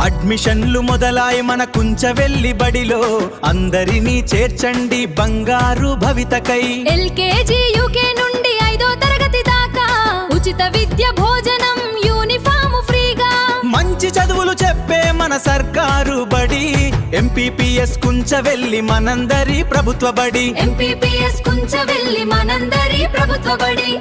అడ్మిషన్లు మొదలాయి మన కుంచవెల్లి బడిలో అందరినీ చేర్చండి బంగారు భవితకై. ఎల్కేజీ యూకే నుండి 5వ తరగతి దాకా ఉచిత విద్య భోజనం యూనిఫాము ఫ్రీగా. మంచి చదువులు చెప్పే మన సర్కారు బడి ఎంపీపీఎస్ కుంచవెల్లి మనందరి ప్రభుత్వ బడి. ఎంపీపీఎస్ కుంచవెల్లి మనందరి ప్రభుత్వ బడి.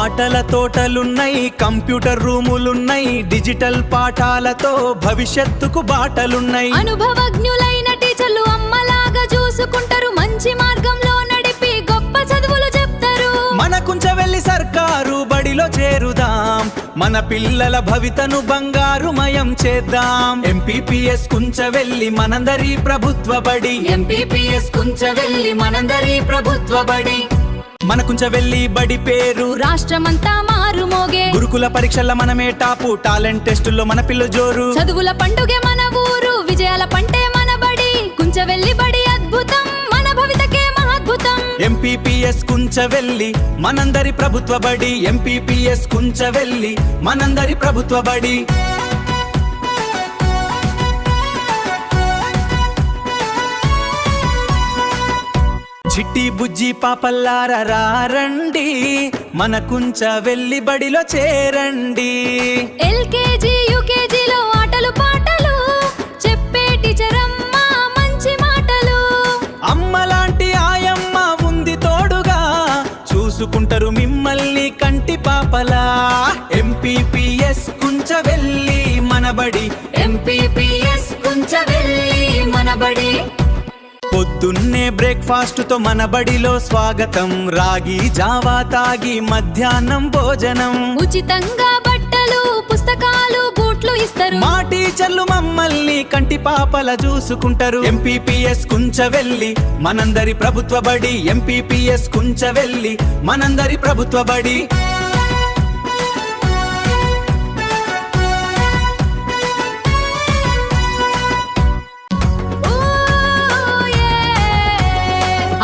ఆటల తోటలున్నాయి, కంప్యూటర్ రూములున్నాయి, డిజిటల్ పాఠాలతో భవిష్యత్తుకు బాటలున్నాయి. అనుభవజ్ఞులైన టీచర్లు అమ్మలాగా చూసుకుంటారు, మంచి మార్గంలో నడిపి గొప్ప చదువులు చెప్తారు. మన కుంచవెల్లి సర్కారు బడిలో చేరుదాం, మన పిల్లల భవితను బంగారుమయం చేద్దాం. ఎంపీపీఎస్ కుంచవెల్లి మనందరి ప్రభుత్వ బడి. ఎంపీపీఎస్ కుంచవెల్లి మనందరి ప్రభుత్వ బడి. మన కుంచవెల్లి బడి పేరు రాష్ట్రమంతా మారుమోగే. గురుకుల పరీక్షల మనమే టాపు, టాలెంట్ టెస్టుల్లో మన పిల్ల జోరు. చదువుల పండుగే మన ఊరు, విజయాల పంటే మన బడి. కుంచవెల్లి బడి అద్భుతం, మన భవితకే మహాద్భుతం. ఎంపీపీఎస్ కుంచవెల్లి మనందరి ప్రభుత్వ బడి. ఎంపీపీఎస్ కుంచవెల్లి మనందరి ప్రభుత్వ బడి. చిట్టి బుజ్జి పాపల్లారా రండి, మన కుంచవెల్లి బడిలో చేరండి. ఎల్కేజీ యూకేజీలో ఆటలు పాటలు చెప్పే టీచరమ్మ మంచి మాటలు. అమ్మలాంటి ఆయమ్మ ఉంది తోడుగా, చూసుకుంటారు మిమ్మల్ని కంటి పాపలా. ఎంపీపీఎస్ కుంచవెల్లి మన బడి. ఎంపీపీఎస్ కుంచవెల్లి మన బడి. పొద్దున్నే బ్రేక్ఫాస్ట్ తో మన బడిలో స్వాగతం, రాగి జావా తాగి మధ్యాహ్నం భోజనం. ఉచితంగా బట్టలు పుస్తకాలు బూట్లు ఇస్తారు, మా టీచర్లు మమ్మల్ని కంటి పాపల చూసుకుంటారు. ఎంపీపీఎస్ కుంచవెల్లి మనందరి ప్రభుత్వ బడి. ఎంపీపీఎస్ కుంచవెల్లి మనందరి ప్రభుత్వ బడి.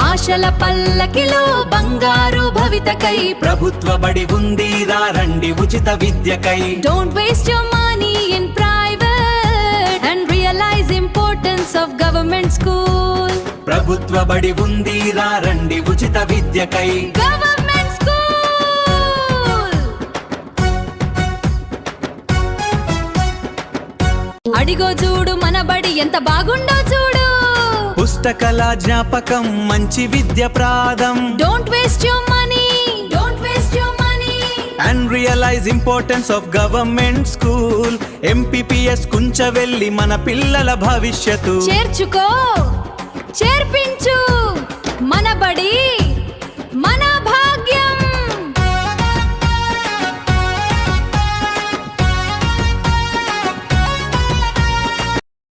ఆశల పల్లకిలో బంగారు భవితకై ప్రభుత్వ బడి ఉంది రండి ఉచిత విద్యకై. Don't waste your money in private and realize importance of government school. ప్రభుత్వ బడి ఉంది రండి ఉచిత విద్యకై. Government school. అడిగో చూడు మన బడి ఎంత బాగుందో చూడు. పుస్తకాల జ్ఞాపకం మంచి విద్య ప్రాదం. Don't waste your money. Don't waste your money. And realize importance of government school. MPPS Kunchavelli మన పిల్లల భవిష్యత్తు. చేర్చుకో చేర్పించు మన బడి మన